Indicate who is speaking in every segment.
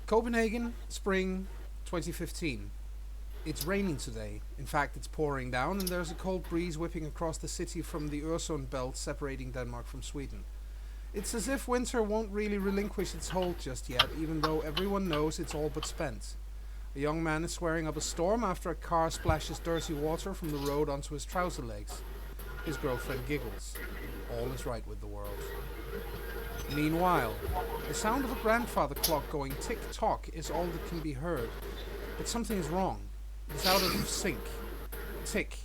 Speaker 1: Copenhagen, spring 2015. It's raining today. In fact, it's pouring down, and there's a cold breeze whipping across the city from the Øresund belt separating Denmark from Sweden. It's as if winter won't really relinquish its hold just yet, even though everyone knows it's all but spent. A young man is swearing up a storm after a car splashes dirty water from the road onto his trouser legs. His girlfriend giggles. All is right with the world. Meanwhile, the sound of a grandfather clock going tick-tock is all that can be heard. But something is wrong. It's out of sync. Tick,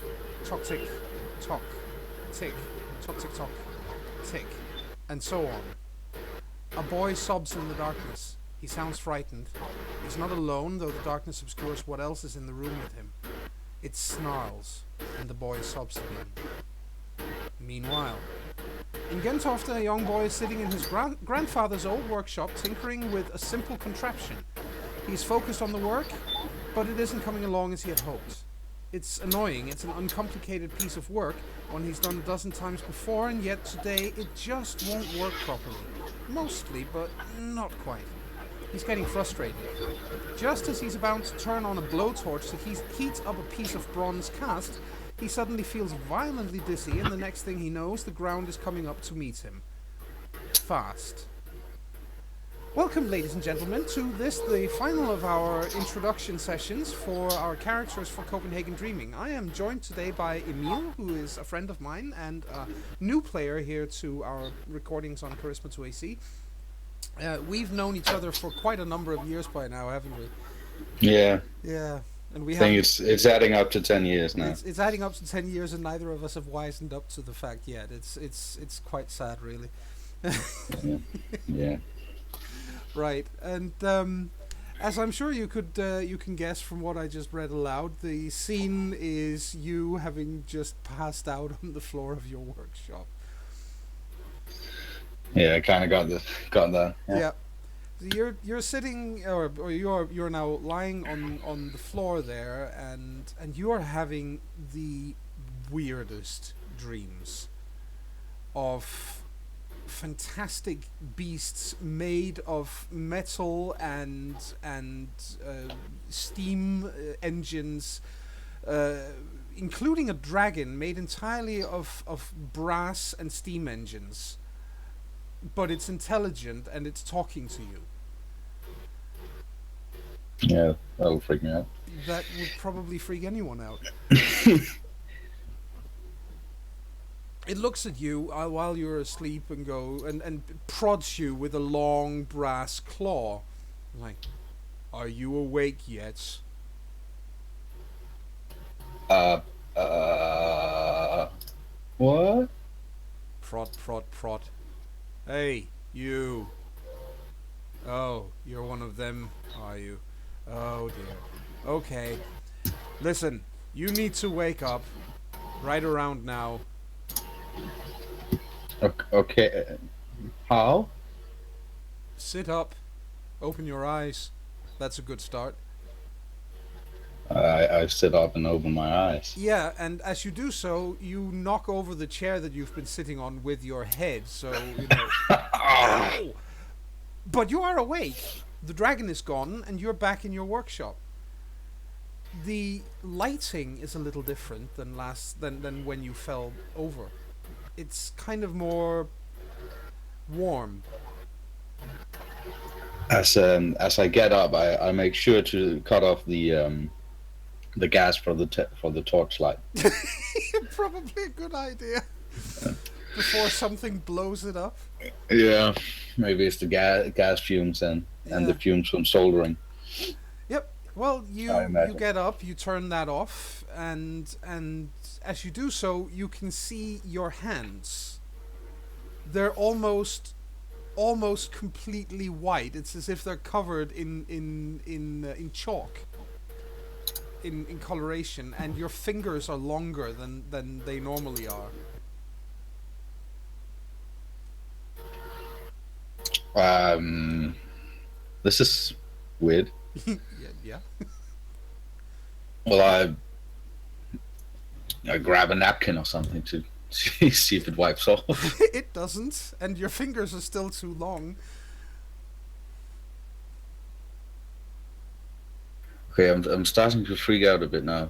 Speaker 1: tock, tick, tock, tick, tock, tick, tock, tick, and so on. A boy sobs in the darkness. He sounds frightened. He's not alone, though the darkness obscures what else is in the room with him. It snarls, and the boy sobs again. Meanwhile, in Gentofte, a young boy is sitting in his grandfather's old workshop tinkering with a simple contraption. He's focused on the work, but it isn't coming along as he had hoped. It's annoying. It's an uncomplicated piece of work, one he's done a dozen times before, and yet today it just won't work properly. Mostly, but not quite. He's getting frustrated. Just as he's about to turn on a blowtorch to heat up a piece of bronze cast, he suddenly feels violently dizzy, and the next thing he knows, the ground is coming up to meet him. Fast. Welcome, ladies and gentlemen, to the final of our introduction sessions for our characters for Copenhagen Dreaming. I am joined today by Emil, who is a friend of mine and a new player here to our recordings on CharismaToAC. We've known each other for quite a number of years by now, haven't we?
Speaker 2: Yeah.
Speaker 1: Yeah. And
Speaker 2: I think it's adding up to 10 years now.
Speaker 1: It's adding up to 10 years, and neither of us have wisened up to the fact yet. It's quite sad, really.
Speaker 2: Yeah.
Speaker 1: Right, and as I'm sure you can guess from what I just read aloud, the scene is you having just passed out on the floor of your workshop.
Speaker 2: Yeah, I kind of got that.
Speaker 1: Yeah. You're sitting, or you're now lying on the floor there, and you are having the weirdest dreams of fantastic beasts made of metal and steam engines, including a dragon made entirely of brass and steam engines. But it's intelligent and it's talking to you.
Speaker 2: Yeah, that'll freak me out.
Speaker 1: That would probably freak anyone out. It looks at you while you're asleep and and prods you with a long brass claw. Like, are you awake yet?
Speaker 2: What?
Speaker 1: Prod. Hey, you. Oh, you're one of them, are you? Oh dear. Okay. Listen, you need to wake up right around now.
Speaker 2: Okay. How?
Speaker 1: Sit up. Open your eyes. That's a good start.
Speaker 2: I sit up and open my eyes.
Speaker 1: Yeah, and as you do so, you knock over the chair that you've been sitting on with your head, so, you know... Ow! But you are awake. The dragon is gone, and you're back in your workshop. The lighting is a little different than when you fell over. It's kind of more warm.
Speaker 2: As I get up, I make sure to cut off the gas for the torchlight.
Speaker 1: Probably a good idea. Before something blows it up.
Speaker 2: Yeah, maybe it's the gas fumes and the fumes from soldering.
Speaker 1: Yep. Well, you get up, you turn that off, and as you do so, you can see your hands. They're almost completely white. It's as if they're covered in chalk. In coloration, and your fingers are longer than they normally are.
Speaker 2: This is weird.
Speaker 1: Yeah.
Speaker 2: Well, I grab a napkin or something to see if it wipes off.
Speaker 1: It doesn't, and your fingers are still too long.
Speaker 2: Okay, I'm starting to freak out a bit now.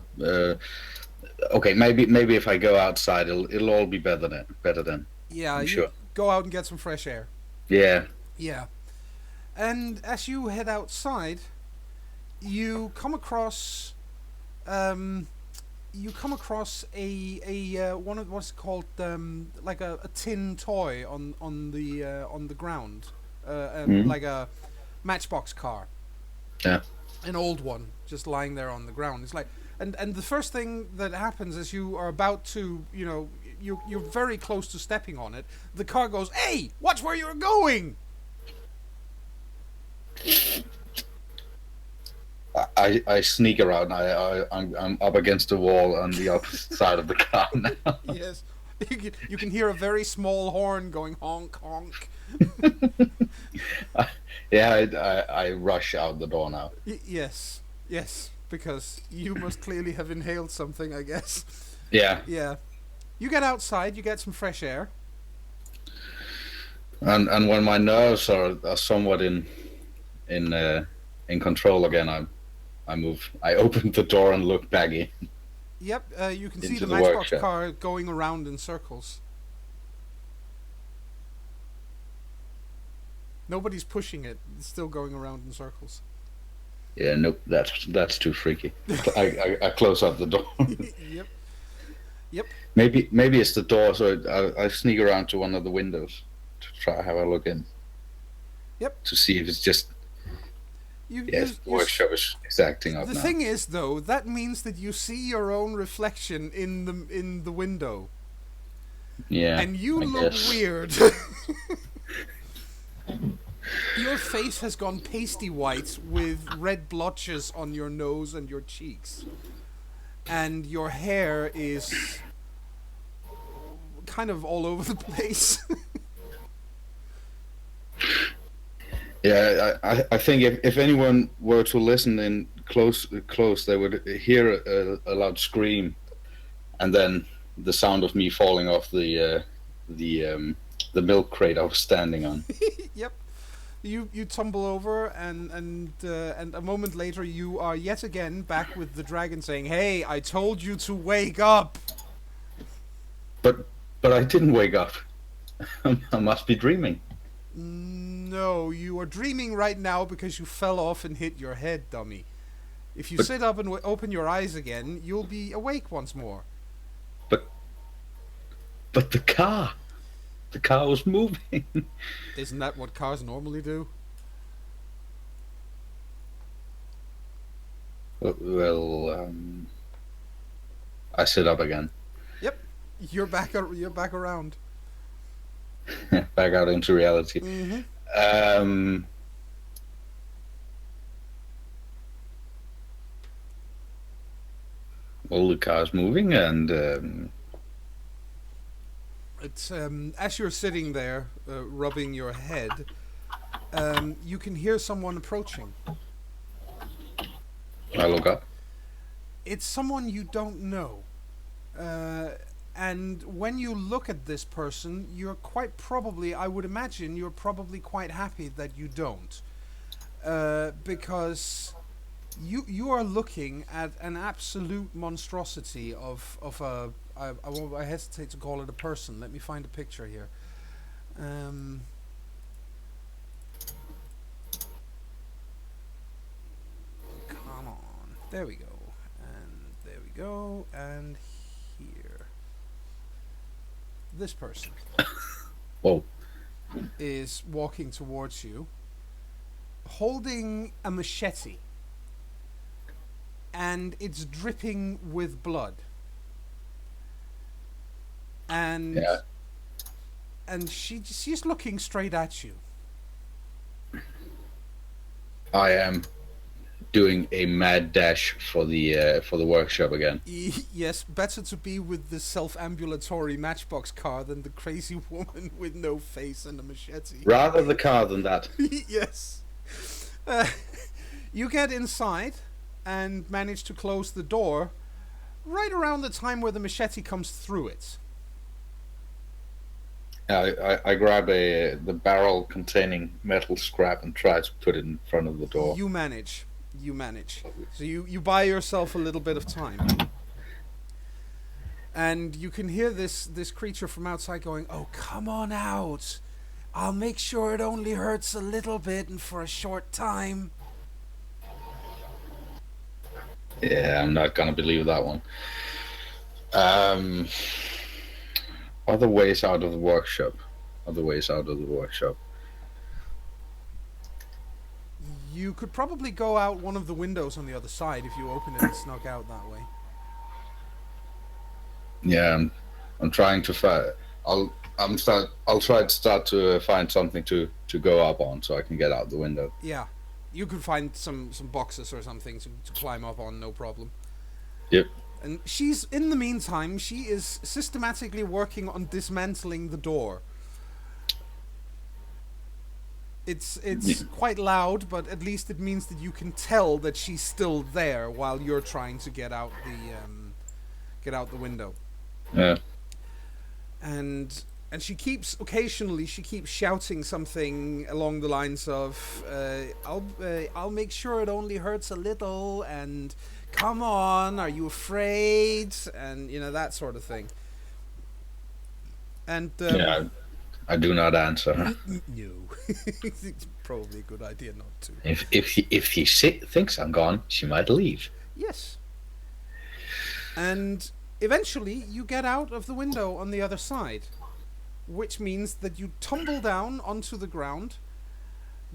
Speaker 2: Okay, maybe if I go outside, it'll all be better then. Better then,
Speaker 1: Yeah,
Speaker 2: I'm
Speaker 1: you
Speaker 2: sure.
Speaker 1: go out and get some fresh air.
Speaker 2: Yeah.
Speaker 1: Yeah. And as you head outside, you come across um, a one of what's called like a tin toy on the ground,
Speaker 2: Hmm.
Speaker 1: like a matchbox car,
Speaker 2: Yeah.
Speaker 1: an old one, just lying there on the ground. It's like, and the first thing that happens is you are about to, you're very close to stepping on it. The car goes, "Hey, watch where you're going!"
Speaker 2: I sneak around. I'm up against the wall on the opposite side of the car now.
Speaker 1: Yes, you can hear a very small horn going honk honk.
Speaker 2: Yeah, I rush out the door now.
Speaker 1: Yes, yes, because you must clearly have inhaled something, I guess.
Speaker 2: Yeah,
Speaker 1: Yeah. You get outside, you get some fresh air.
Speaker 2: and when my nerves are somewhat in control again, I move. I open the door and look back
Speaker 1: Yep, you can see
Speaker 2: into
Speaker 1: the
Speaker 2: the
Speaker 1: matchbox
Speaker 2: workshop.
Speaker 1: car going around in circles. Nobody's pushing it, it's still going around in circles.
Speaker 2: Yeah, nope, that's too freaky. I close up the door.
Speaker 1: Yep, yep,
Speaker 2: Maybe it's the door, so I sneak around to one of the windows to try to have a look in
Speaker 1: yep.
Speaker 2: to see if it's just
Speaker 1: You, you,
Speaker 2: yes, the
Speaker 1: you.
Speaker 2: workshop is acting up
Speaker 1: The
Speaker 2: now.
Speaker 1: thing is, though, that means that you see your own reflection in the window,
Speaker 2: Yeah,
Speaker 1: and you
Speaker 2: I
Speaker 1: look
Speaker 2: guess.
Speaker 1: weird. Your face has gone pasty white with red blotches on your nose and your cheeks. And your hair is kind of all over the place.
Speaker 2: Yeah, I think if anyone were to listen in close, they would hear a loud scream, and then the sound of me falling off the milk crate I was standing on.
Speaker 1: Yep. You tumble over, and a moment later you are yet again back with the dragon saying, "Hey, I told you to wake up."
Speaker 2: But I didn't wake up. I must be dreaming.
Speaker 1: No, you are dreaming right now because you fell off and hit your head, dummy. If you
Speaker 2: But
Speaker 1: sit up and open your eyes again, you'll be awake once more.
Speaker 2: but but the car was moving.
Speaker 1: Isn't that what cars normally do?
Speaker 2: Well, I sit up again,
Speaker 1: Yep, you're back. You're back around.
Speaker 2: back out into reality.
Speaker 1: Mm-hmm.
Speaker 2: Um, well, the car's moving, and
Speaker 1: It's as you're sitting there, rubbing your head. You can hear someone approaching.
Speaker 2: I look up.
Speaker 1: It's someone you don't know. And when you look at this person, you're quite probably, I would imagine, you're probably quite happy that you don't. Because you are looking at an absolute monstrosity of a, I hesitate to call it a person. Let me find a picture here. Um, Come on. There we go. And there we go. And here. This person
Speaker 2: Whoa.
Speaker 1: is walking towards you, holding a machete, and it's dripping with blood. And
Speaker 2: Yeah.
Speaker 1: she's looking straight at you.
Speaker 2: I am doing a mad dash for the workshop again.
Speaker 1: Yes, better to be with the self-ambulatory matchbox car than the crazy woman with no face and a machete.
Speaker 2: Rather the car than that.
Speaker 1: Yes. Uh, you get inside and manage to close the door right around the time where the machete comes through it.
Speaker 2: I grab the barrel containing metal scrap and try to put it in front of the door.
Speaker 1: You manage. You manage. So you buy yourself a little bit of time. And you can hear this creature from outside going, "Oh, come on out. I'll make sure it only hurts a little bit and for a short time."
Speaker 2: Yeah, I'm not gonna believe that one. Other ways out of the workshop. Other ways out of the workshop.
Speaker 1: You could probably go out one of the windows on the other side if you open it and snuck out that way.
Speaker 2: Yeah, I'm trying to find. I'll try to start to find something to go up on so I can get out the window.
Speaker 1: Yeah. You could find some boxes or something to climb up on, no problem.
Speaker 2: Yep.
Speaker 1: And she's, in the meantime, she is systematically working on dismantling the door. It's quite loud, but at least it means that you can tell that she's still there while you're trying to get out the window.
Speaker 2: Yeah.
Speaker 1: And she keeps occasionally shouting something along the lines of I'll make sure it only hurts a little, and come on, are you afraid, and that sort of thing. And
Speaker 2: Yeah, I do not answer her.
Speaker 1: No. It's probably a good idea not to.
Speaker 2: If she thinks I'm gone, she might leave.
Speaker 1: Yes. And eventually you get out of the window on the other side, which means that you tumble down onto the ground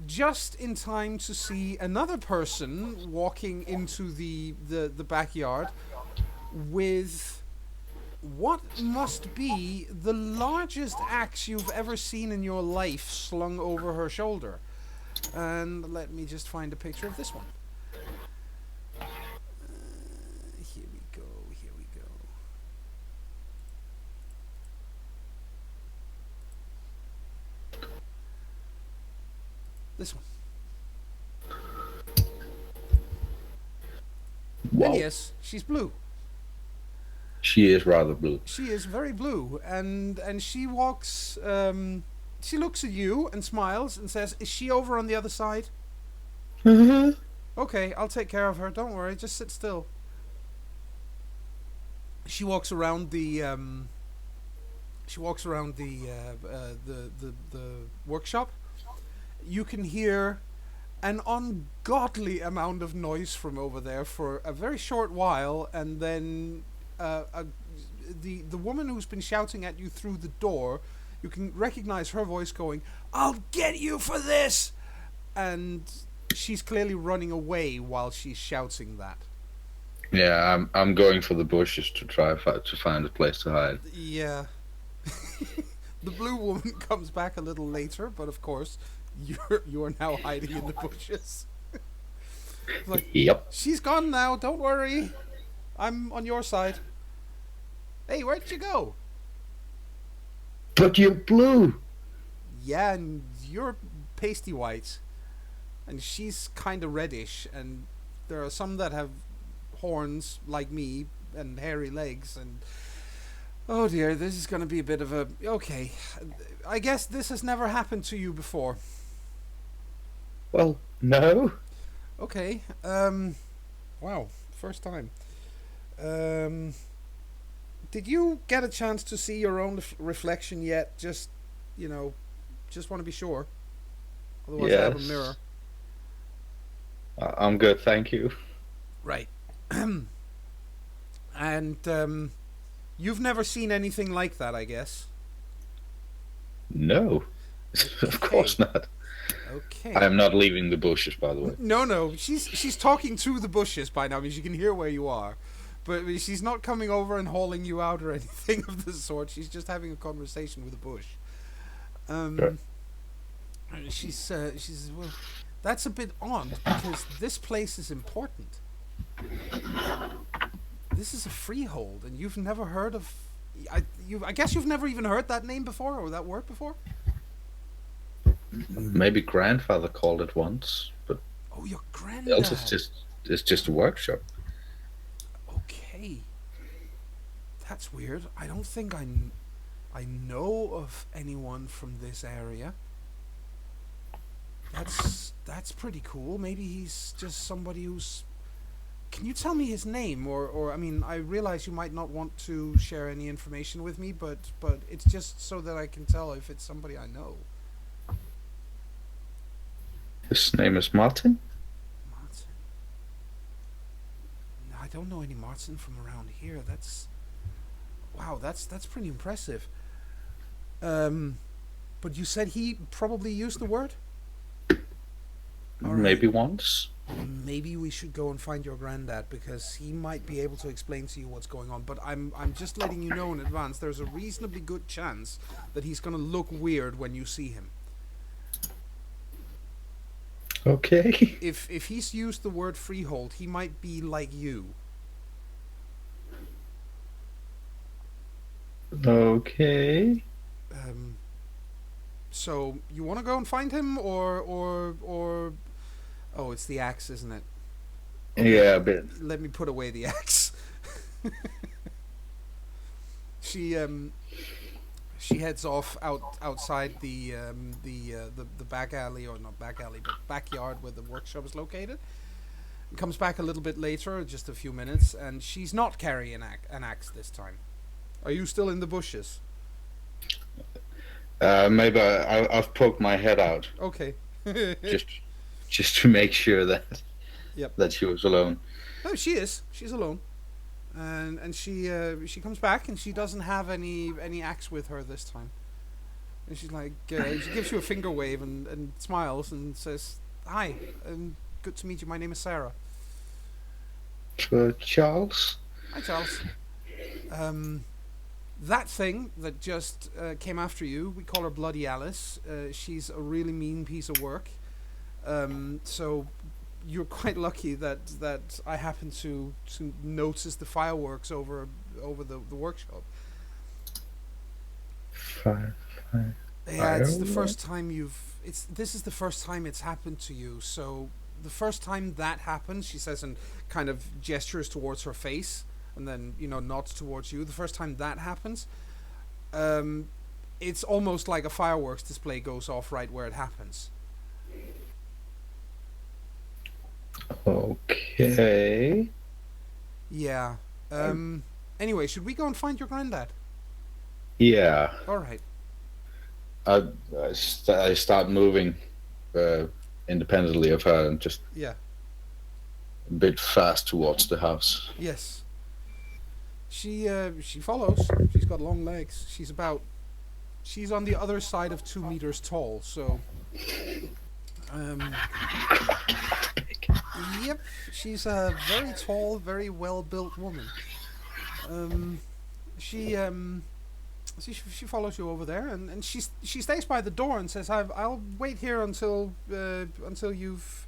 Speaker 1: just in time to see another person walking into the backyard with what must be the largest axe you've ever seen in your life slung over her shoulder. And let me just find a picture of this one. Here we go. This one.
Speaker 2: Wow.
Speaker 1: And yes, she's blue.
Speaker 2: She is rather blue.
Speaker 1: She is very blue, and she walks. She looks at you and smiles and says, "Is she over on the other side?"
Speaker 2: Mm-hmm.
Speaker 1: Okay, I'll take care of her. Don't worry, just sit still. She walks around the. She walks around the workshop. You can hear an ungodly amount of noise from over there for a very short while, and then the woman who's been shouting at you through the door, you can recognize her voice going, "I'll get you for this!" And she's clearly running away while she's shouting that.
Speaker 2: Yeah, I'm going for the bushes to try to find a place to hide.
Speaker 1: Yeah. The blue woman comes back a little later, but of course, you're now hiding in the bushes. Like,
Speaker 2: yep.
Speaker 1: She's gone now, don't worry. I'm on your side. Hey, where'd you go?
Speaker 2: But you're blue.
Speaker 1: Yeah, and you're pasty white. And she's kind of reddish, and there are some that have horns like me and hairy legs, and oh dear, this is going to be a bit of a... Okay, I guess this has never happened to you before.
Speaker 2: Well, no.
Speaker 1: Okay, wow, first time. Did you get a chance to see your own reflection yet? Just want to be sure. Otherwise I have a mirror.
Speaker 2: I'm good, thank you.
Speaker 1: Right. And you've never seen anything like that, I guess.
Speaker 2: No. Of course not.
Speaker 1: Okay.
Speaker 2: I am not leaving the bushes, by the way.
Speaker 1: No. She's talking to the bushes by now. I mean, she can hear where you are, but she's not coming over and hauling you out or anything of the sort. She's just having a conversation with a bush.
Speaker 2: Sure.
Speaker 1: She says, well, that's a bit odd because this place is important. This is a freehold, and you've never heard of... I guess you've never even heard that name before, or that word before?
Speaker 2: Maybe grandfather called it once, but...
Speaker 1: Oh, your granddad.
Speaker 2: Else it's just a workshop.
Speaker 1: Okay. That's weird. I don't think I know of anyone from this area. That's pretty cool. Maybe he's just somebody who's. Can you tell me his name, or I mean, I realize you might not want to share any information with me, but it's just so that I can tell if it's somebody I know.
Speaker 2: His name is Martin.
Speaker 1: Martin. No, I don't know any Martin from around here. That's wow. That's pretty impressive. Um, but you said he probably used the word. All right.
Speaker 2: Maybe once.
Speaker 1: Maybe we should go and find your granddad because he might be able to explain to you what's going on. But I'm just letting you know in advance. There's a reasonably good chance that he's going to look weird when you see him.
Speaker 2: Okay.
Speaker 1: If he's used the word freehold, he might be like you.
Speaker 2: Okay.
Speaker 1: So you want to go and find him, or oh, it's the axe, isn't it? Okay,
Speaker 2: Yeah, a bit.
Speaker 1: let me put away the axe. she she heads off outside the back alley, or not back alley, but backyard where the workshop is located. And comes back a little bit later, just a few minutes, and she's not carrying an axe this time. Are you still in the bushes?
Speaker 2: Maybe I've poked my head out
Speaker 1: Okay.
Speaker 2: just just to make sure that
Speaker 1: Yep.
Speaker 2: that she was alone.
Speaker 1: No, she is. She's alone, and she comes back and she doesn't have any axe with her this time. And she's like, she gives you a finger wave and smiles and says, "Hi, good to meet you. My name is Sarah."
Speaker 2: Charles?
Speaker 1: Hi, Charles. That thing that just came after you, we call her Bloody Alice. She's a really mean piece of work. So you're quite lucky that I happened to notice the fireworks over the workshop.
Speaker 2: Fire.
Speaker 1: Yeah, it's the first time this is the first time it's happened to you. So the first time that happened, she says, and kind of gestures towards her face, and then nods towards you. The first time that happens, it's almost like a fireworks display goes off right where it happens.
Speaker 2: Okay.
Speaker 1: Yeah. Anyway, should we go and find your granddad?
Speaker 2: Yeah.
Speaker 1: All right.
Speaker 2: I start moving independently of her and just
Speaker 1: Yeah.
Speaker 2: a bit fast towards the house.
Speaker 1: Yes. She follows. She's got long legs. She's on the other side of 2 meters tall. So. Yep. She's a very tall, very well built woman. She follows you over there, and she stays by the door and says, "I'll wait here until you've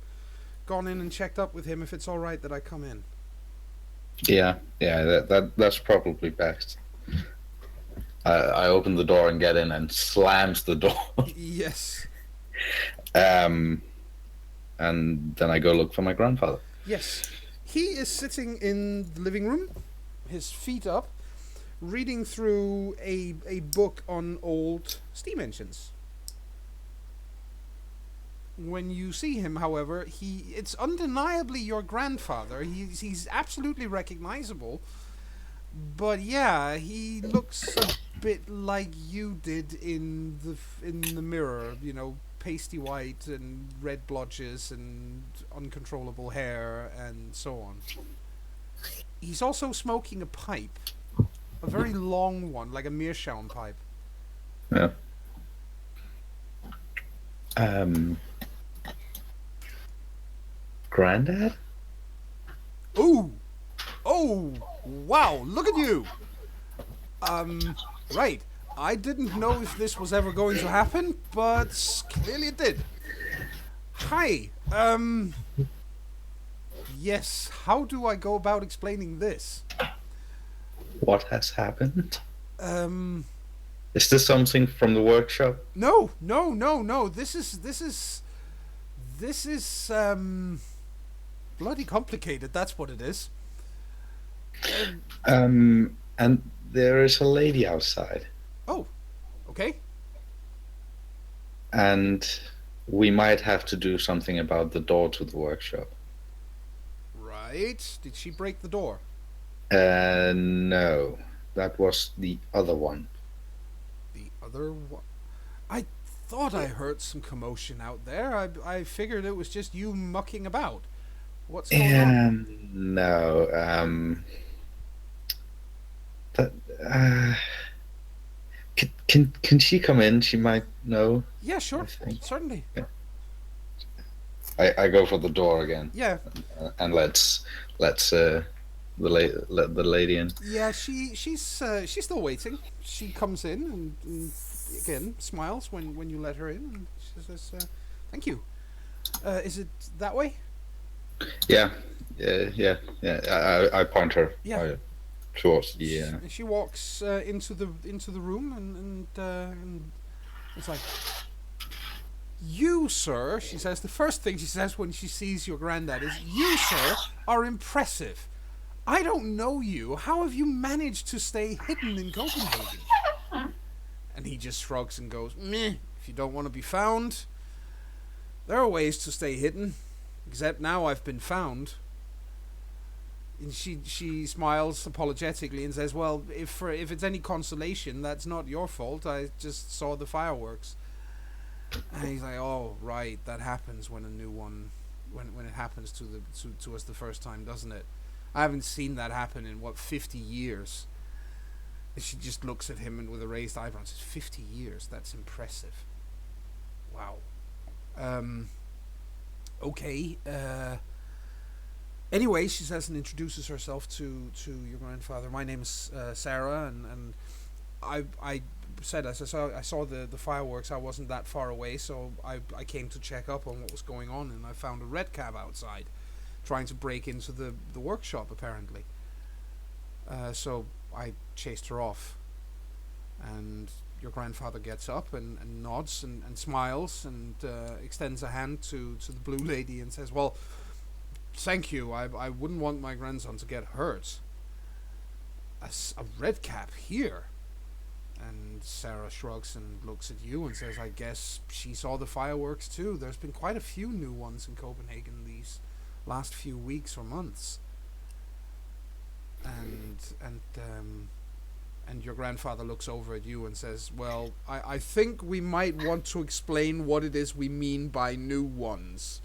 Speaker 1: gone in and checked up with him. If it's all right that I come in."
Speaker 2: Yeah. That's probably best. I open the door and get in and slams the door.
Speaker 1: Yes.
Speaker 2: And then I go look for my grandfather.
Speaker 1: Yes. He is sitting in the living room, his feet up, reading through a book on old steam engines. When you see him, however, it's undeniably your grandfather. He's absolutely recognizable. But yeah, he looks a bit like you did in the mirror, pasty white and red blotches and uncontrollable hair and so on. He's also smoking a pipe, a very long one, like a meerschaum pipe.
Speaker 2: Yeah. Granddad?
Speaker 1: Ooh! Oh! Wow! Look at you! Right. I didn't know if this was ever going to happen, but clearly it did. Hi. Yes, how do I go about explaining this?
Speaker 2: What has happened?
Speaker 1: Um,
Speaker 2: Is this something from the workshop?
Speaker 1: no. This is bloody complicated. That's what it is.
Speaker 2: And there is a lady outside.
Speaker 1: Oh, okay.
Speaker 2: And we might have to do something about the door to the workshop.
Speaker 1: Right. Did she break the door?
Speaker 2: No, that was the other one.
Speaker 1: The other one? I thought I heard some commotion out there. I figured it was just you mucking about. What's going on?
Speaker 2: No, that, uh, can she come in? She might know.
Speaker 1: Yeah,
Speaker 2: I
Speaker 1: sure.
Speaker 2: think.
Speaker 1: Certainly.
Speaker 2: I go for the door again,
Speaker 1: Yeah.
Speaker 2: and let's let the lady in.
Speaker 1: Yeah, she's still waiting. She comes in and again smiles when you let her in, and she says, "Thank you." Is it that way?
Speaker 2: Yeah. I point her.
Speaker 1: Yeah.
Speaker 2: Towards the.
Speaker 1: She walks into the room and it's like, "You, sir," she says. The first thing she says when she sees your granddad is, "You, sir, are impressive. I don't know you. How have you managed to stay hidden in Copenhagen?" And he just shrugs and goes, "Meh. If you don't want to be found, there are ways to stay hidden. Except now I've been found." And she smiles apologetically and says, "Well, if it's any consolation, that's not your fault. I just saw the fireworks." And he's like, "Oh, right. That happens when a new one, when it happens to us the first time, doesn't it? I haven't seen that happen in 50 years." And she just looks at him and with a raised eyebrow and says, 50 years? That's impressive. Wow. Okay. Anyway, she says and introduces herself to your grandfather. "My name is Sarah, and I said, as I saw the fireworks, I wasn't that far away, so I came to check up on what was going on, and I found a red cab outside trying to break into the workshop, apparently. So I chased her off." And your grandfather gets up and nods and smiles and extends a hand to the blue lady and says, "Well, thank you. I wouldn't want my grandson to get hurt. A red cap here?" And Sarah shrugs and looks at you and says, "I guess she saw the fireworks too. There's been quite a few new ones in Copenhagen these last few weeks or months." And your grandfather looks over at you and says, "Well, I think we might want to explain what it is we mean by new ones,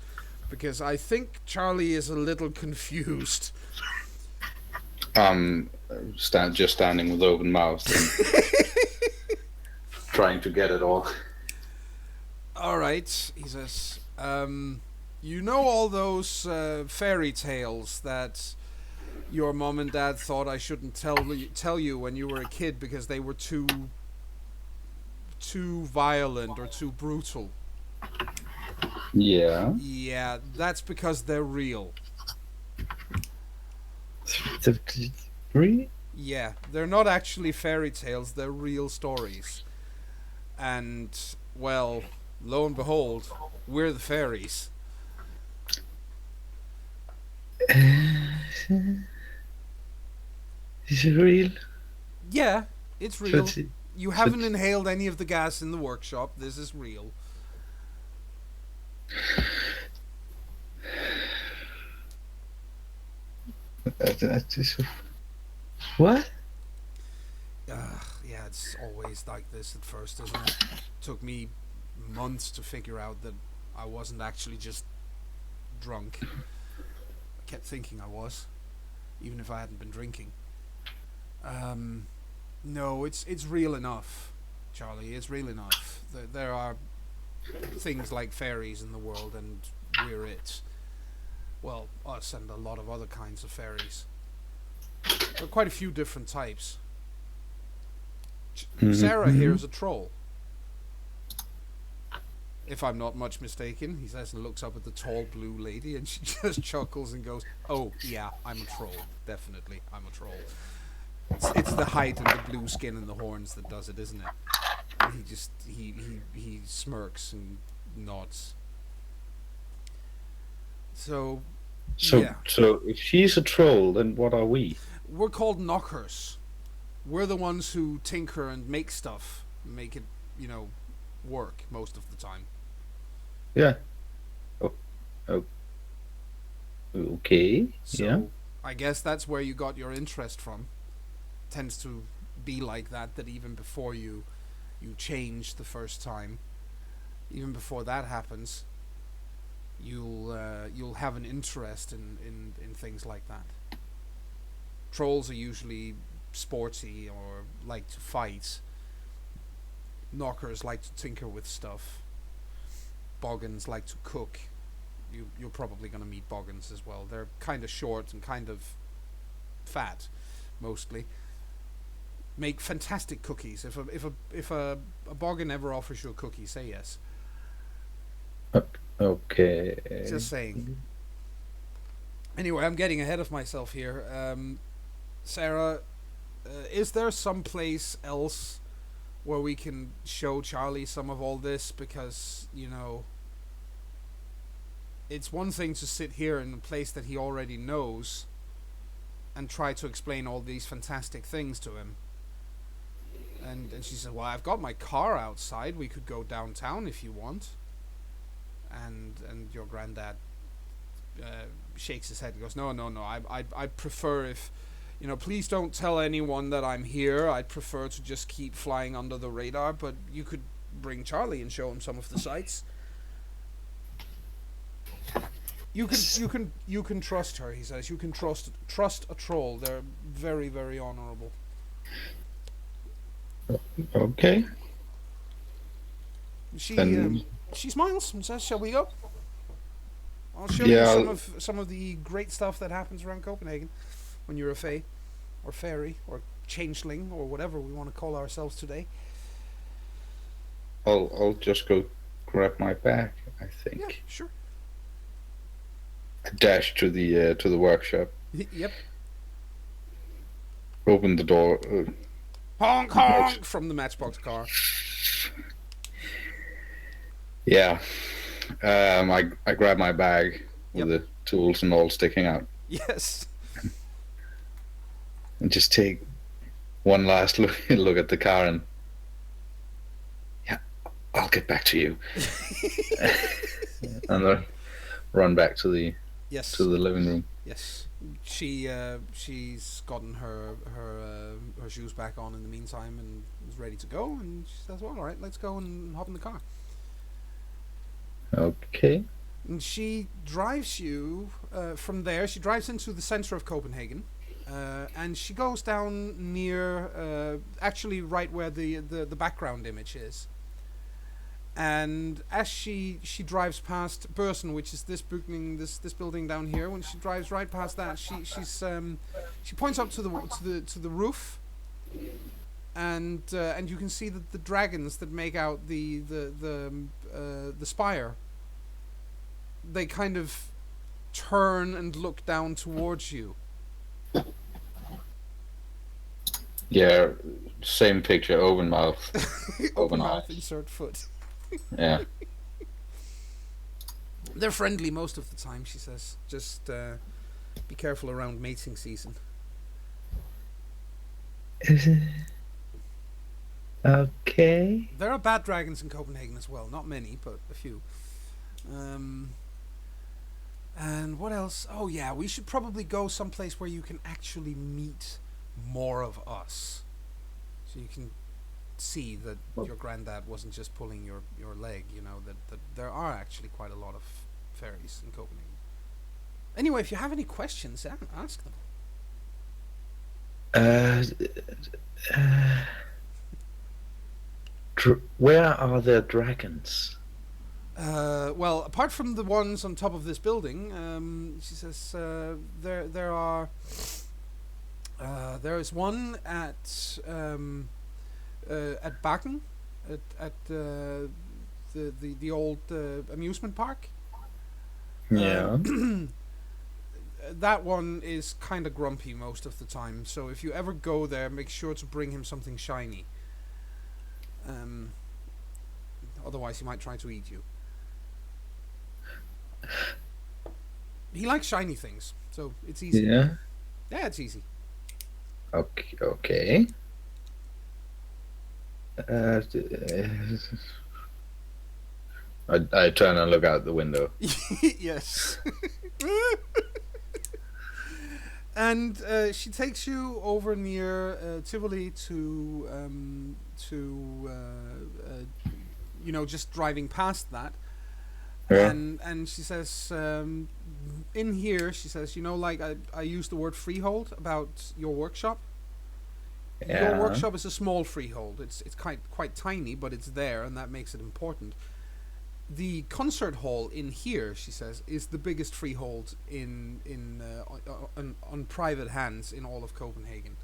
Speaker 1: because I think Charlie is a little confused."
Speaker 2: Just standing with open mouth and trying to get it all.
Speaker 1: "All right," he says. "You know all those fairy tales that your mom and dad thought I shouldn't tell you when you were a kid because they were too violent or too brutal?"
Speaker 2: Yeah.
Speaker 1: "Yeah, that's because they're real."
Speaker 2: Really?
Speaker 1: "Yeah, they're not actually fairy tales, they're real stories. And, well, lo and behold, we're the fairies."
Speaker 2: Is it real?
Speaker 1: "Yeah, it's real. You haven't inhaled any of the gas in the workshop. This is real."
Speaker 2: What?
Speaker 1: Yeah, it's always like this at first, isn't it? Took me months to figure out that I wasn't actually just drunk. I kept thinking I was, even if I hadn't been drinking. No, it's real enough, Charlie. It's real enough. There are things like fairies in the world, and we're it. Well, us and a lot of other kinds of fairies. There are quite a few different types. Sarah here is a troll, if I'm not much mistaken, he says, and looks up at the tall blue lady, and she just chuckles and goes, "Oh, yeah, I'm a troll. Definitely, I'm a troll." It's the height and the blue skin and the horns that does it, isn't it? And he smirks and nods. So yeah.
Speaker 2: So if she's a troll, then what are we?
Speaker 1: We're called knockers. We're the ones who tinker and make stuff, make it, work most of the time.
Speaker 2: Yeah. Oh, oh, okay. Yeah.
Speaker 1: So I guess that's where you got your interest from. Tends to be like that. That even before you change the first time, even before that happens, you'll have an interest in things like that. Trolls are usually sporty or like to fight. Knockers like to tinker with stuff. Boggans like to cook. You're probably going to meet Boggans as well. They're kind of short and kind of fat, mostly. Make fantastic cookies. If a Boggin ever offers you a cookie, say yes.
Speaker 2: Okay.
Speaker 1: Just saying. Anyway, I'm getting ahead of myself here. Sarah, is there some place else where we can show Charlie some of all this? Because, it's one thing to sit here in a place that he already knows and try to explain all these fantastic things to him. And she said, well, I've got my car outside. We could go downtown if you want. And your granddad shakes his head and goes, no. I'd prefer if, please don't tell anyone that I'm here. I'd prefer to just keep flying under the radar. But you could bring Charlie and show him some of the sights. You can trust her, he says. You can trust a troll. They're very, very honorable.
Speaker 2: Okay.
Speaker 1: She smiles and says, "Shall we go? I'll show you some of the great stuff that happens around Copenhagen when you're a fae, or fairy, or changeling, or whatever we want to call ourselves today."
Speaker 2: I'll just go grab my bag, I think.
Speaker 1: Yeah, sure.
Speaker 2: Dash to the workshop.
Speaker 1: Yep.
Speaker 2: Open the door.
Speaker 1: Honk honk from the Matchbox car.
Speaker 2: Yeah. I grab my bag with the tools and all sticking out.
Speaker 1: Yes.
Speaker 2: And just take one last look at the car and I'll get back to you. And then run back to the living room.
Speaker 1: Yes. She's gotten her shoes back on in the meantime and is ready to go, and she says, well, all right, let's go and hop in the car.
Speaker 2: Okay.
Speaker 1: And she drives you from there. She drives into the center of Copenhagen, and she goes down near, actually right where the background image is. And as she drives past Børsen, which is this building down here, when she drives right past that, she points up to the roof, and you can see that the dragons that make out the spire, they kind of turn and look down towards you.
Speaker 2: Yeah, same picture, open mouth.
Speaker 1: Open mouth, insert foot.
Speaker 2: Yeah.
Speaker 1: They're friendly most of the time, she says. Just be careful around mating season.
Speaker 2: Okay.
Speaker 1: There are bad dragons in Copenhagen as well. Not many, but a few. And what else? Oh yeah, we should probably go someplace where you can actually meet more of us. So you can see that your granddad wasn't just pulling your leg, that there are actually quite a lot of fairies in Copenhagen. Anyway, if you have any questions, ask them.
Speaker 2: Where are there dragons?
Speaker 1: Well, apart from the ones on top of this building, she says there is one at Bakken, at the old amusement park.
Speaker 2: Yeah.
Speaker 1: That one is kind of grumpy most of the time, so if you ever go there, make sure to bring him something shiny. Otherwise he might try to eat you. He likes shiny things, so it's easy.
Speaker 2: Yeah,
Speaker 1: it's easy.
Speaker 2: Okay. I turn and look out the window.
Speaker 1: Yes. And she takes you over near Tivoli to just driving past that.
Speaker 2: Yeah.
Speaker 1: And she says, in here, she says, like I used the word freehold about your workshop. Your
Speaker 2: Yeah.
Speaker 1: workshop is a small freehold. It's quite tiny, but it's there, and that makes it important. The concert hall in here, she says, is the biggest freehold on private hands in all of Copenhagen.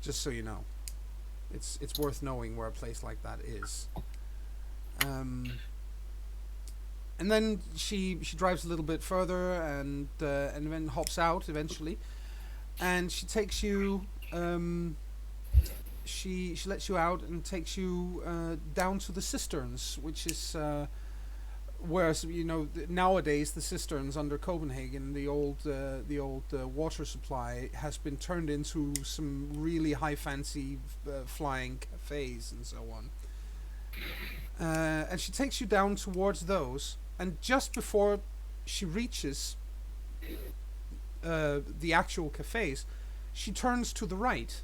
Speaker 1: Just so you know, it's worth knowing where a place like that is. And then she drives a little bit further and then hops out eventually, and she takes you. She lets you out and takes you down to the cisterns, which is whereas nowadays the cisterns under Copenhagen, the old water supply has been turned into some really high fancy flying cafes and so on. And she takes you down towards those, and just before she reaches the actual cafes, she turns to the right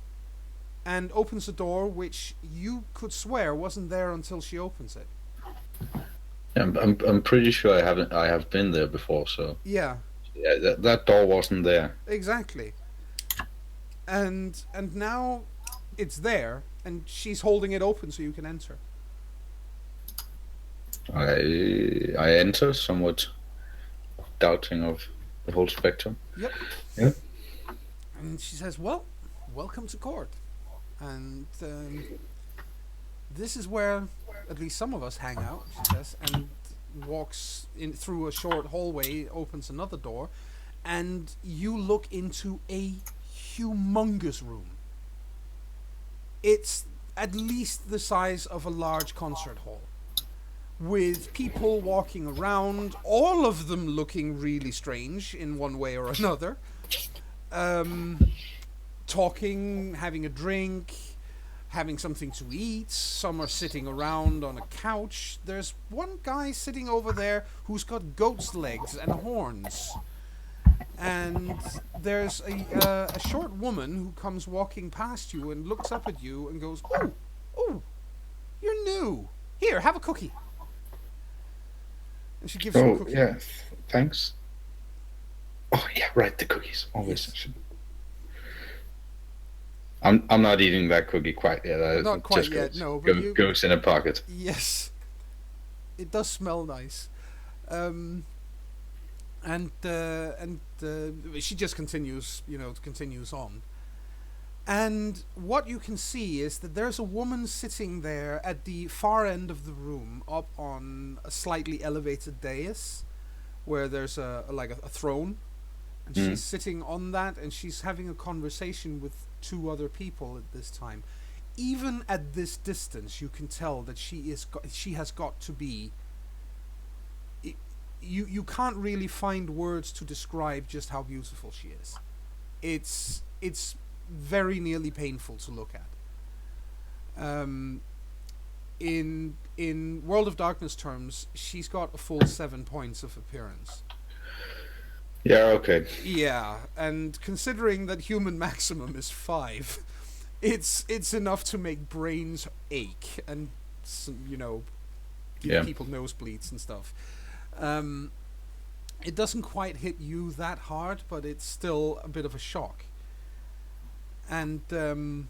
Speaker 1: and opens a door which you could swear wasn't there until she opens it.
Speaker 2: I'm pretty sure I have been there before. So
Speaker 1: Yeah,
Speaker 2: yeah, that door wasn't there.
Speaker 1: exactly. And now it's there, and she's holding it open so you can enter.
Speaker 2: I enter somewhat doubting of the whole spectrum.
Speaker 1: Yep.
Speaker 2: Yeah.
Speaker 1: And she says, "Well, welcome to court." And this is where at least some of us hang out, she says, and walks in through a short hallway, opens another door, and you look into a humongous room. It's at least the size of a large concert hall, with people walking around, all of them looking really strange in one way or another. Talking, having a drink, having something to eat. Some are sitting around on a couch. There's one guy sitting over there who's got goat's legs and horns. And there's a short woman who comes walking past you and looks up at you and goes, "Oh, you're new. Here, have a cookie." And she gives you a cookie.
Speaker 2: Yeah, thanks. Oh yeah, right, the cookies. Always.
Speaker 1: Yes.
Speaker 2: I'm not eating that cookie quite yet.
Speaker 1: Not quite yet, no. But
Speaker 2: goes in a pocket.
Speaker 1: Yes, it does smell nice. And she just continues on. And what you can see is that there's a woman sitting there at the far end of the room, up on a slightly elevated dais, where there's a throne, and she's sitting on that, and she's having a conversation with two other people at this time. Even at this distance, you can tell that she has got to be. You can't really find words to describe just how beautiful she is. It's very nearly painful to look at. In World of Darkness terms, she's got a full 7 points of appearance.
Speaker 2: Yeah, okay.
Speaker 1: Yeah, and considering that human maximum is 5, it's enough to make brains ache and give people nosebleeds and stuff. It doesn't quite hit you that hard, but it's still a bit of a shock. And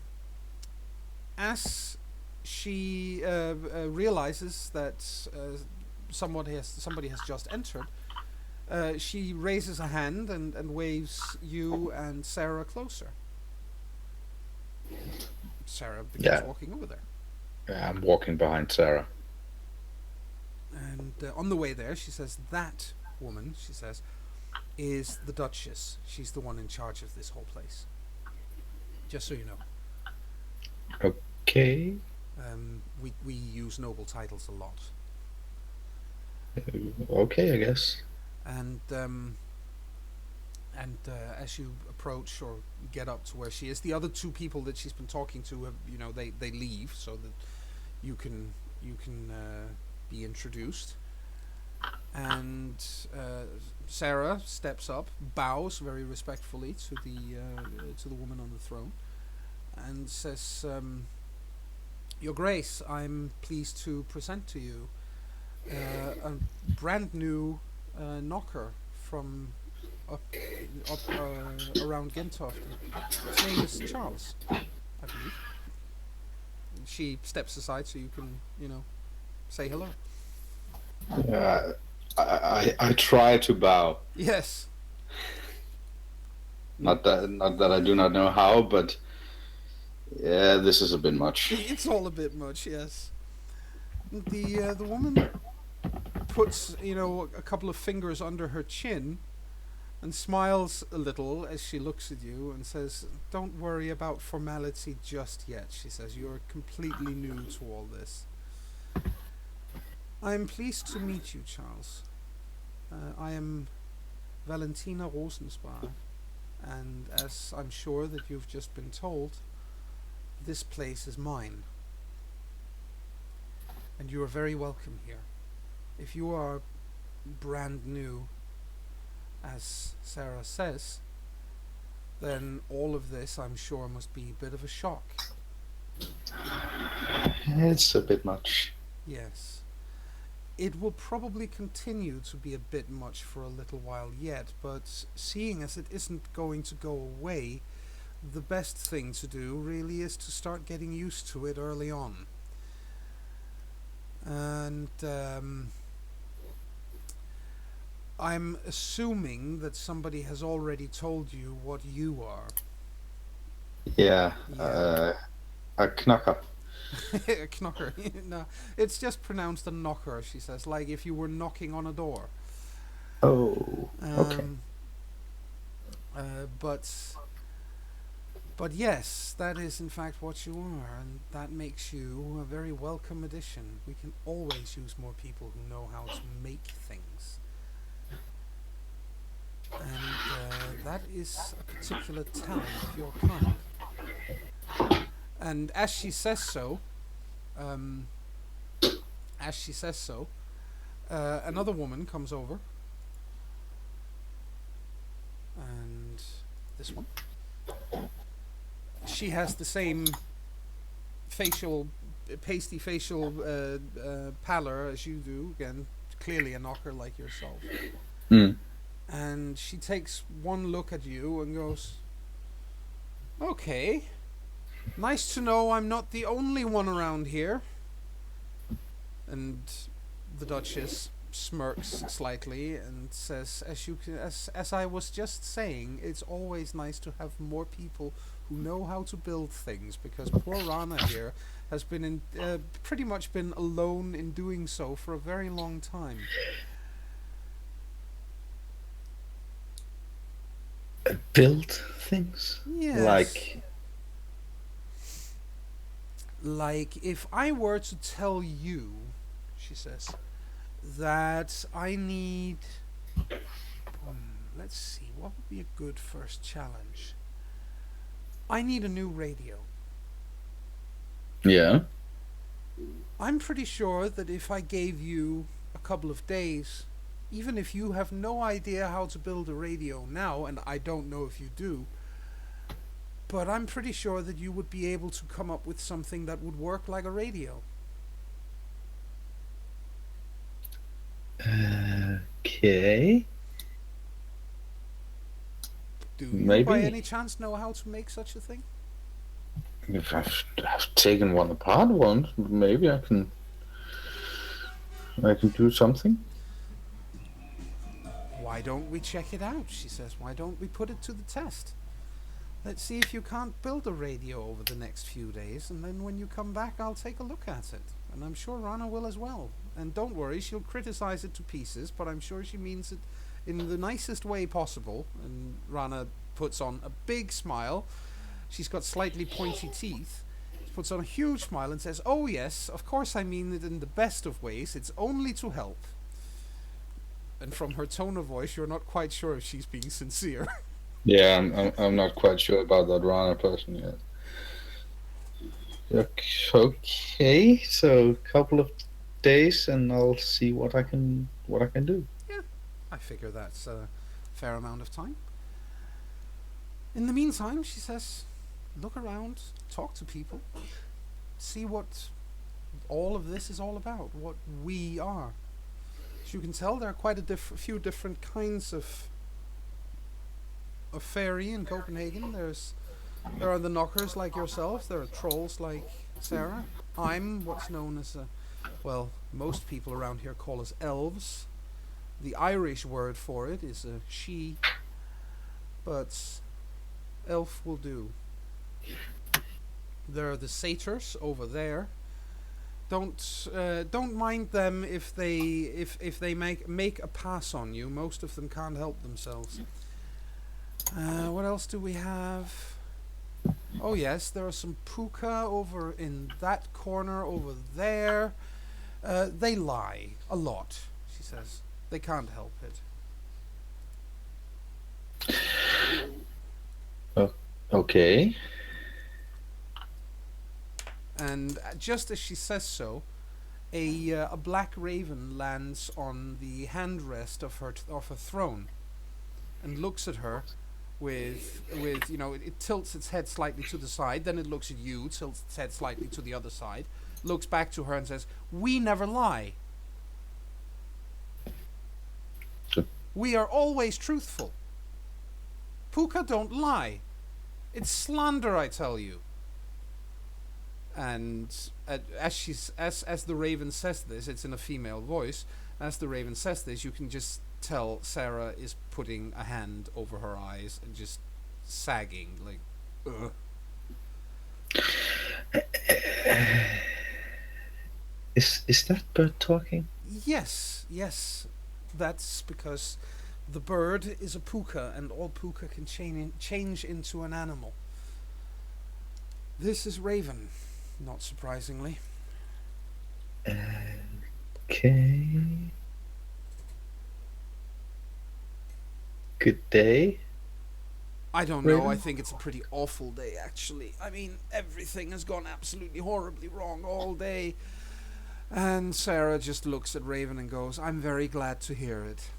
Speaker 1: as she realizes that somebody has just entered, she raises a hand and waves you and Sarah closer. Sarah begins walking over there.
Speaker 2: Yeah, I'm walking behind Sarah.
Speaker 1: And on the way there, she says, "That woman," she says, "is the Duchess. She's the one in charge of this whole place. Just so you know."
Speaker 2: Okay.
Speaker 1: We use noble titles a lot.
Speaker 2: Okay, I guess.
Speaker 1: And as you approach or get up to where she is, the other two people that she's been talking to have, they leave so that you can be introduced. And Sarah steps up, bows very respectfully to the woman on the throne, and says, "Your Grace, I'm pleased to present to you a brand new knocker from up around Gentofte. His name is Charles, I believe." And she steps aside so you can, say hello.
Speaker 2: I try to bow.
Speaker 1: Yes.
Speaker 2: Not that I do not know how, but yeah, this is a bit much.
Speaker 1: It's all a bit much, yes. The woman puts, a couple of fingers under her chin and smiles a little as she looks at you and says, "Don't worry about formality just yet," she says. "You're completely new to all this. I am pleased to meet you, Charles. I am Valentina Rosensbar, and as I'm sure that you've just been told, this place is mine. And you are very welcome here. If you are brand new, as Sarah says, then all of this, I'm sure, must be a bit of a shock."
Speaker 2: It's a bit much.
Speaker 1: Yes. It will probably continue to be a bit much for a little while yet, but seeing as it isn't going to go away, the best thing to do really is to start getting used to it early on. And I'm assuming that somebody has already told you what you are.
Speaker 2: Yeah,
Speaker 1: Yeah.
Speaker 2: a knacker.
Speaker 1: A knocker. No, it's just pronounced a knocker, she says, like if you were knocking on a door.
Speaker 2: Oh, okay.
Speaker 1: But yes, that is in fact what you are, and that makes you a very welcome addition. We can always use more people who know how to make things. And that is a particular talent of your kind. And as she says so, another woman comes over, and this one. She has the same pasty facial pallor as you do. Again, clearly a knocker like yourself.
Speaker 2: Mm.
Speaker 1: And she takes one look at you and goes, "Okay. Nice to know I'm not the only one around here." And the Duchess smirks slightly and says, as I was just saying, it's always nice to have more people who know how to build things, because poor Rana here has been pretty much been alone in doing so for a very long time.
Speaker 2: Build things?
Speaker 1: Yes. Like if I were to tell you, she says, that I need... let's see, what would be a good first challenge? I need a new radio.
Speaker 2: Yeah.
Speaker 1: I'm pretty sure that if I gave you a couple of days, even if you have no idea how to build a radio now, and I don't know if you do, but I'm pretty sure that you would be able to come up with something that would work like a radio.
Speaker 2: Okay.
Speaker 1: Do you
Speaker 2: Maybe.
Speaker 1: by any chance know how to make such a thing?
Speaker 2: If I've taken one apart once, maybe I can do something.
Speaker 1: Why don't we check it out, she says. Why don't we put it to the test? Let's see if you can't build a radio over the next few days, and then when you come back I'll take a look at it. And I'm sure Rana will as well. And don't worry, she'll criticize it to pieces, but I'm sure she means it in the nicest way possible. And Rana puts on a big smile. She's got slightly pointy teeth. She puts on a huge smile and says, "Oh yes, of course I mean it in the best of ways. It's only to help." And from her tone of voice, you're not quite sure if she's being sincere.
Speaker 2: Yeah, I'm not quite sure about that Rana person yet. Okay, so a couple of days and I'll see what I can what I can do.
Speaker 1: Yeah, I figure that's a fair amount of time. In the meantime, she says, look around, talk to people, see what all of this is all about, what we are. As you can tell, there are quite a few different kinds of fairy in Copenhagen. There are the knockers like yourselves, there are trolls like Sarah. I'm what's known as most people around here call us elves. The Irish word for it is a she, but elf will do. There are the satyrs over there. Don't mind them if they make a pass on you. Most of them can't help themselves. What else do we have? Oh yes, there are some puka over in that corner over there. They lie a lot, she says. They can't help it.
Speaker 2: Okay.
Speaker 1: And just as she says so, a black raven lands on the handrest of her throne, and looks at her with it tilts its head slightly to the side, then it looks at you, tilts its head slightly to the other side, looks back to her and says, "We never lie. We are always truthful. Puka don't lie. It's slander, I tell you." And as the raven says this, it's in a female voice. As the raven says this, you can just tell Sarah is putting a hand over her eyes and just sagging, like, ugh.
Speaker 2: Is that bird talking?
Speaker 1: Yes, that's because the bird is a puka, and all puka can change into an animal. This is Raven, not surprisingly.
Speaker 2: Okay. Good day.
Speaker 1: I don't know,
Speaker 2: Raven?
Speaker 1: I think it's a pretty awful day, actually. I mean, everything has gone absolutely horribly wrong all day. And Sarah just looks at Raven and goes, "I'm very glad to hear it."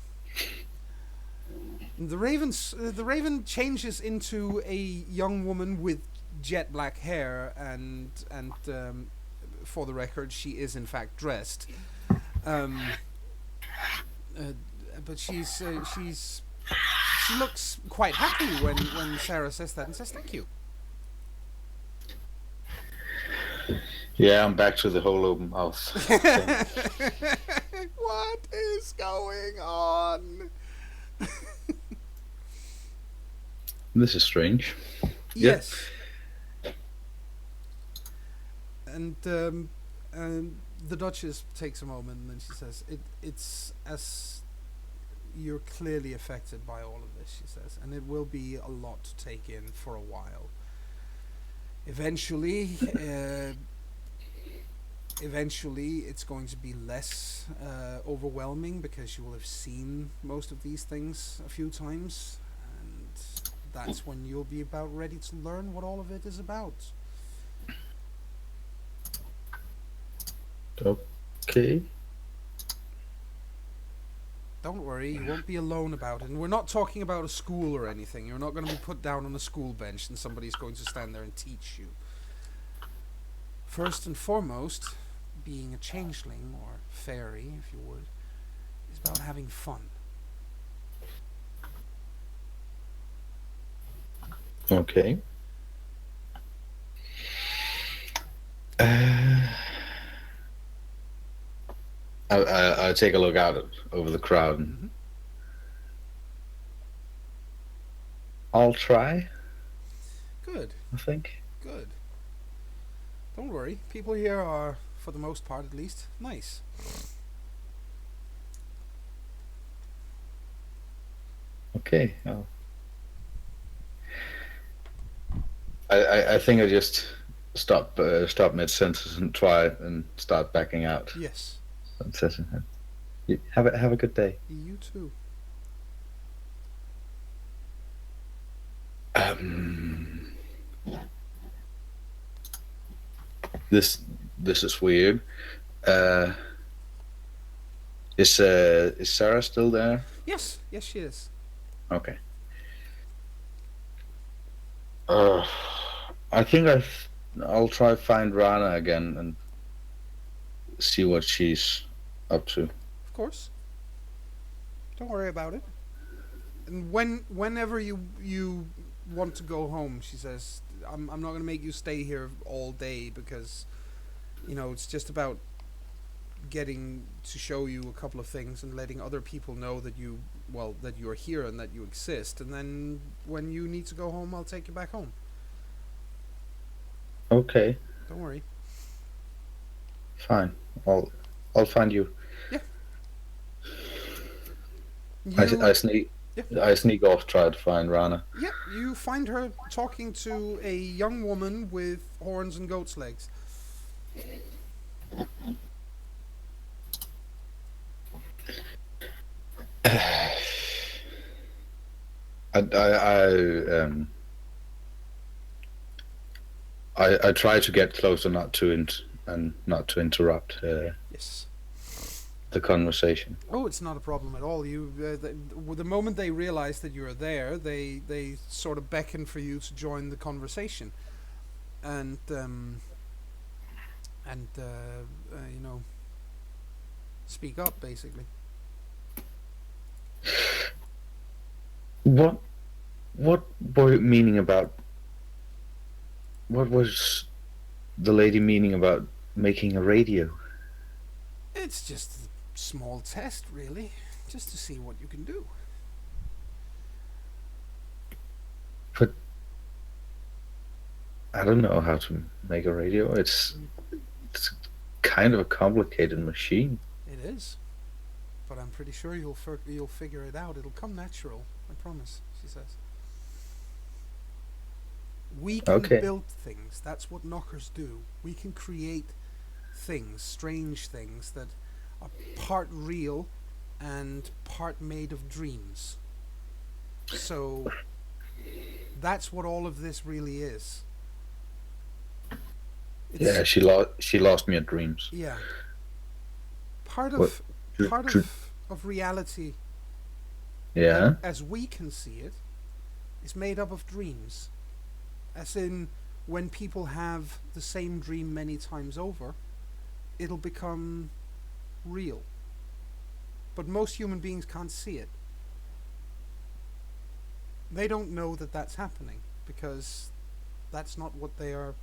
Speaker 1: The Raven changes into a young woman with jet black hair, and for the record, she is in fact dressed. But she looks quite happy when Sarah says that and says thank you.
Speaker 2: Yeah, I'm back to the whole open mouth.
Speaker 1: What is going on?
Speaker 2: This is strange.
Speaker 1: Yes. And the Duchess takes a moment and then she says, "It's as you're clearly affected by all of this," she says, "and it will be a lot to take in for a while. Eventually, it's going to be less overwhelming because you will have seen most of these things a few times, and that's when you'll be about ready to learn what all of it is about."
Speaker 2: Okay.
Speaker 1: Don't worry, you won't be alone about it. And we're not talking about a school or anything. You're not going to be put down on a school bench and somebody's going to stand there and teach you. First and foremost, being a changeling, or fairy, if you would, is about having fun.
Speaker 2: Okay. I'll take a look out over the crowd.
Speaker 1: Mm-hmm.
Speaker 2: I'll try.
Speaker 1: Good.
Speaker 2: I think.
Speaker 1: Good. Don't worry, people here are, for the most part at least, nice.
Speaker 2: Okay. I think I just stop mid sentence and try and start backing out.
Speaker 1: Yes.
Speaker 2: Have a good day.
Speaker 1: You too.
Speaker 2: This is weird. Is Sarah still there?
Speaker 1: Yes, yes, she is.
Speaker 2: Okay. Uh, I think I'll try find Rana again and see what she's up to.
Speaker 1: Of course. Don't worry about it. And whenever you want to go home, she says, I'm not going to make you stay here all day because it's just about getting to show you a couple of things and letting other people know that that you're here and that you exist. And then when you need to go home, I'll take you back home.
Speaker 2: Okay,
Speaker 1: Don't worry.
Speaker 2: fine. I'll find you.
Speaker 1: Yeah.
Speaker 2: I
Speaker 1: You
Speaker 2: sneak.
Speaker 1: yeah.
Speaker 2: I sneak off, try to find Rana.
Speaker 1: Yeah, you find her talking to a young woman with horns and goat's legs.
Speaker 2: I try to get closer, not to interrupt
Speaker 1: Yes.
Speaker 2: the conversation.
Speaker 1: Oh, it's not a problem at all. The moment they realize that you're there, they sort of beckon for you to join the conversation, and speak up basically.
Speaker 2: What were meaning about? What was the lady meaning about making a radio?
Speaker 1: It's just a small test, really, just to see what you can do.
Speaker 2: But I don't know how to make a radio. It's kind of a complicated machine.
Speaker 1: It is, but I'm pretty sure you'll figure it out. It'll come natural. I promise. She says. We can
Speaker 2: Okay.
Speaker 1: build things. That's what knockers do. We can create things, strange things that are part real and part made of dreams. So that's what all of this really is.
Speaker 2: Yeah, she lost me at dreams.
Speaker 1: Yeah. Part
Speaker 2: What?
Speaker 1: of reality,
Speaker 2: Yeah.
Speaker 1: as we can see it, is made up of dreams. As in, when people have the same dream many times over, it'll become real. But most human beings can't see it. They don't know that that's happening because that's not what they are.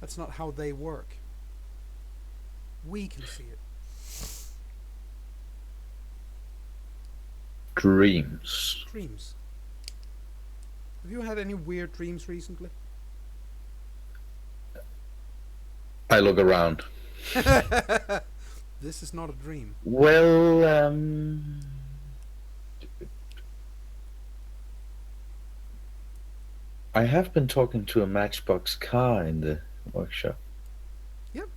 Speaker 1: That's not how they work. We can see it.
Speaker 2: Dreams.
Speaker 1: Dreams. Have you had any weird dreams recently?
Speaker 2: I look around.
Speaker 1: This is not a dream.
Speaker 2: Well, I have been talking to a Matchbox car in the workshop.
Speaker 1: Yep.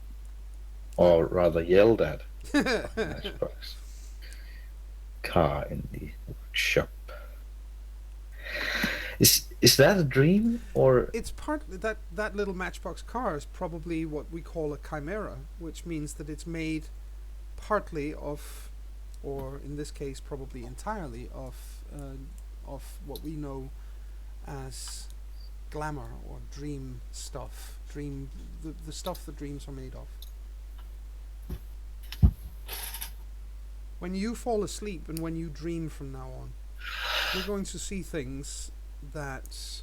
Speaker 2: Or rather yelled at Matchbox car in the workshop. Is that a dream or?
Speaker 1: It's part that little Matchbox car is probably what we call a chimera, which means that it's made partly of, or in this case probably entirely of what we know as glamour or dream stuff, the stuff that dreams are made of. When you fall asleep and when you dream from now on, you're going to see things that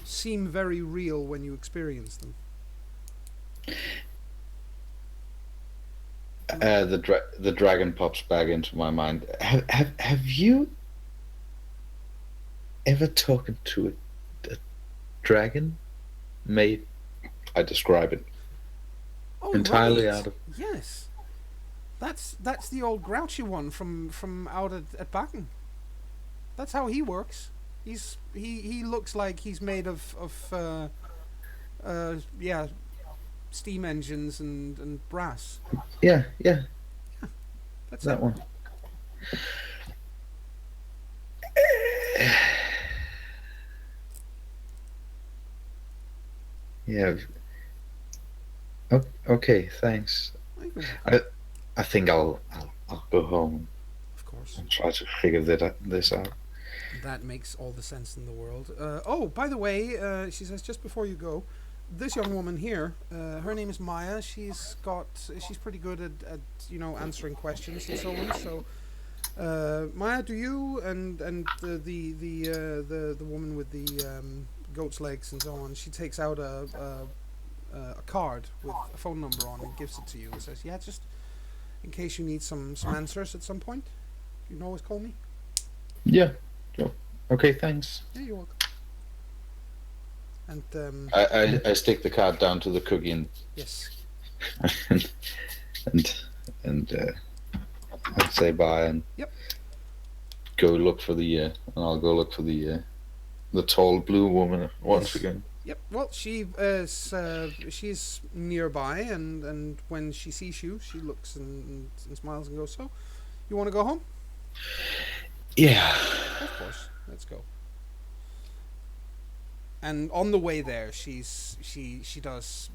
Speaker 1: seem very real when you experience them.
Speaker 2: The dragon pops back into my mind. Have you ever talked to a dragon? I describe it
Speaker 1: Oh,
Speaker 2: entirely
Speaker 1: right.
Speaker 2: out of.
Speaker 1: Yes. That's the old grouchy one from out at Bakken. That's how he works. He looks like he's made of steam engines and brass.
Speaker 2: Yeah,
Speaker 1: That's
Speaker 2: that
Speaker 1: it.
Speaker 2: one. Yeah. Okay, thanks. I think I'll go home
Speaker 1: Of course.
Speaker 2: and try to figure this out.
Speaker 1: That makes all the sense in the world. Oh, by the way, she says just before you go, this young woman here, her name is Maya. She's pretty good at answering questions and so on. So, Maya, do you and the woman with the goat's legs and so on? She takes out a card with a phone number on and gives it to you and says, "Yeah, just in case you need some answers at some point, you can always call me."
Speaker 2: Yeah. Sure. Okay. Thanks.
Speaker 1: Yeah, you're welcome. And
Speaker 2: I stick the card down to the cookie and
Speaker 1: yes.
Speaker 2: and I'd say bye and
Speaker 1: Yep.
Speaker 2: go look for and I'll go look for the tall blue woman once
Speaker 1: Yes.
Speaker 2: again.
Speaker 1: Yep. Well, she's nearby, and when she sees you, she looks and smiles and goes, "So, you want to go home?"
Speaker 2: Yeah.
Speaker 1: Of course. Let's go. And on the way there, she does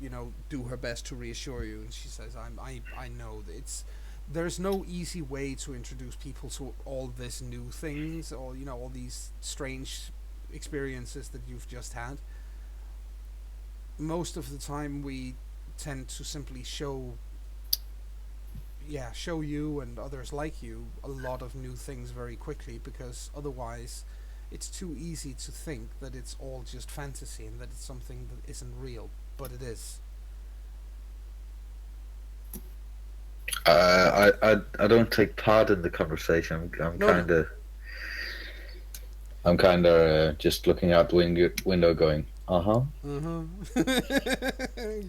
Speaker 1: do her best to reassure you, and she says, I know that there's no easy way to introduce people to all this new things, all these strange experiences that you've just had. Most of the time we tend to simply show you and others like you a lot of new things very quickly, because otherwise it's too easy to think that it's all just fantasy and that it's something that isn't real, but it is.
Speaker 2: I don't take part in the conversation. I'm kind of just looking out the window going, uh-huh.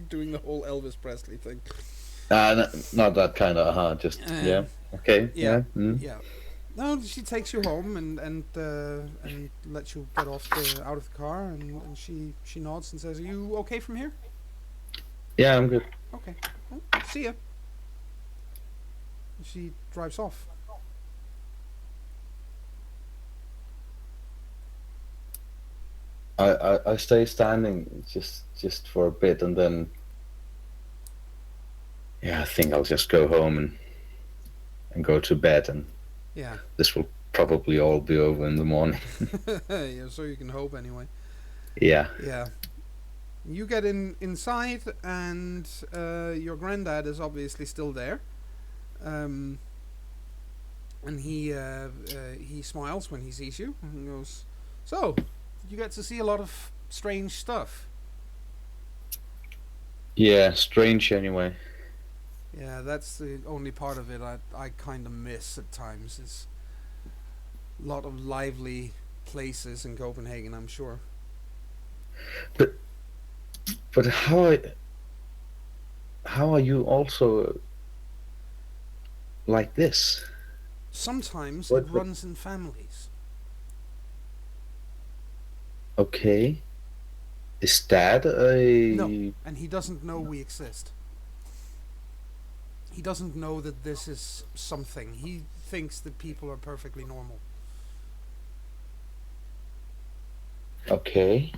Speaker 1: Doing the whole Elvis Presley thing.
Speaker 2: Not that kind of, uh-huh, just, yeah, okay,
Speaker 1: Yeah.
Speaker 2: Mm.
Speaker 1: Yeah. No, she takes you home and lets you get out of the car, and she nods and says, "Are you okay from here?"
Speaker 2: Yeah, I'm good.
Speaker 1: Okay. Well, see ya. She drives off.
Speaker 2: I stay standing just for a bit, and then I think I'll just go home and go to bed, and
Speaker 1: Yeah.
Speaker 2: this will probably all be over in the morning.
Speaker 1: Yeah, so you can hope anyway.
Speaker 2: Yeah.
Speaker 1: Yeah. You get inside, and your granddad is obviously still there. And he smiles when he sees you and goes, "So, you get to see a lot of strange stuff."
Speaker 2: Yeah, strange anyway.
Speaker 1: Yeah, that's the only part of it I kind of miss at times. Is a lot of lively places in Copenhagen, I'm sure.
Speaker 2: But how are you also like this?
Speaker 1: Sometimes it runs in families.
Speaker 2: Okay. Is Dad a...
Speaker 1: No, and he doesn't know we exist. He doesn't know that this is something. He thinks that people are perfectly normal.
Speaker 2: Okay.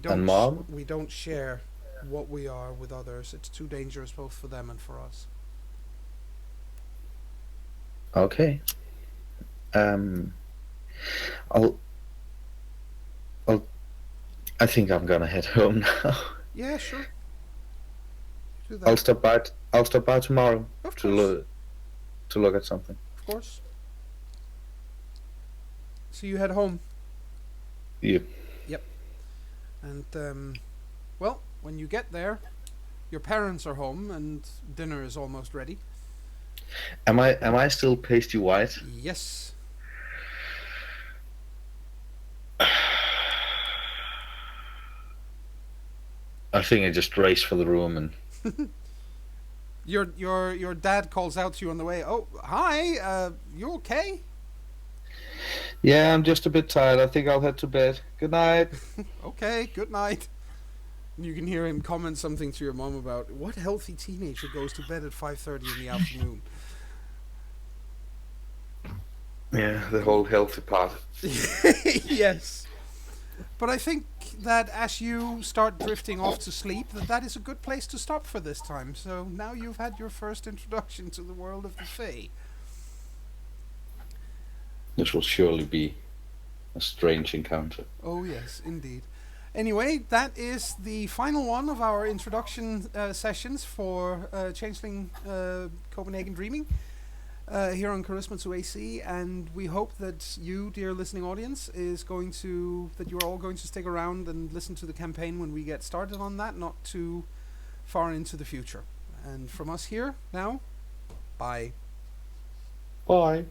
Speaker 2: And Mom?
Speaker 1: We don't share what we are with others. It's too dangerous both for them and for us.
Speaker 2: Okay. I'll I think I'm gonna head home now.
Speaker 1: Yeah, sure. Do that.
Speaker 2: I'll stop by tomorrow
Speaker 1: Of
Speaker 2: to
Speaker 1: course.
Speaker 2: look at something.
Speaker 1: Of course. So you head home.
Speaker 2: Yeah.
Speaker 1: Yep. And well, when you get there, your parents are home and dinner is almost ready.
Speaker 2: Am I still pasty white?
Speaker 1: Yes.
Speaker 2: I think I just raced for the room and
Speaker 1: Your dad calls out to you on the way. "Oh, hi. You okay?"
Speaker 2: yeah, I'm just a bit tired. I think I'll head to bed. Good night.
Speaker 1: "Okay, good night." You can hear him comment something to your mom about, "What healthy teenager goes to bed at 5:30 in the afternoon?"
Speaker 2: Yeah, the whole healthy part.
Speaker 1: Yes. But I think that as you start drifting off to sleep, that is a good place to stop for this time. So now you've had your first introduction to the world of the Fae.
Speaker 2: This will surely be a strange encounter.
Speaker 1: Oh yes, indeed. Anyway, that is the final one of our introduction sessions for Changeling Copenhagen Dreaming here on CharismaToAC, and we hope that you, dear listening audience, that you're all going to stick around and listen to the campaign when we get started on that, not too far into the future. And from us here now, bye.
Speaker 2: Bye.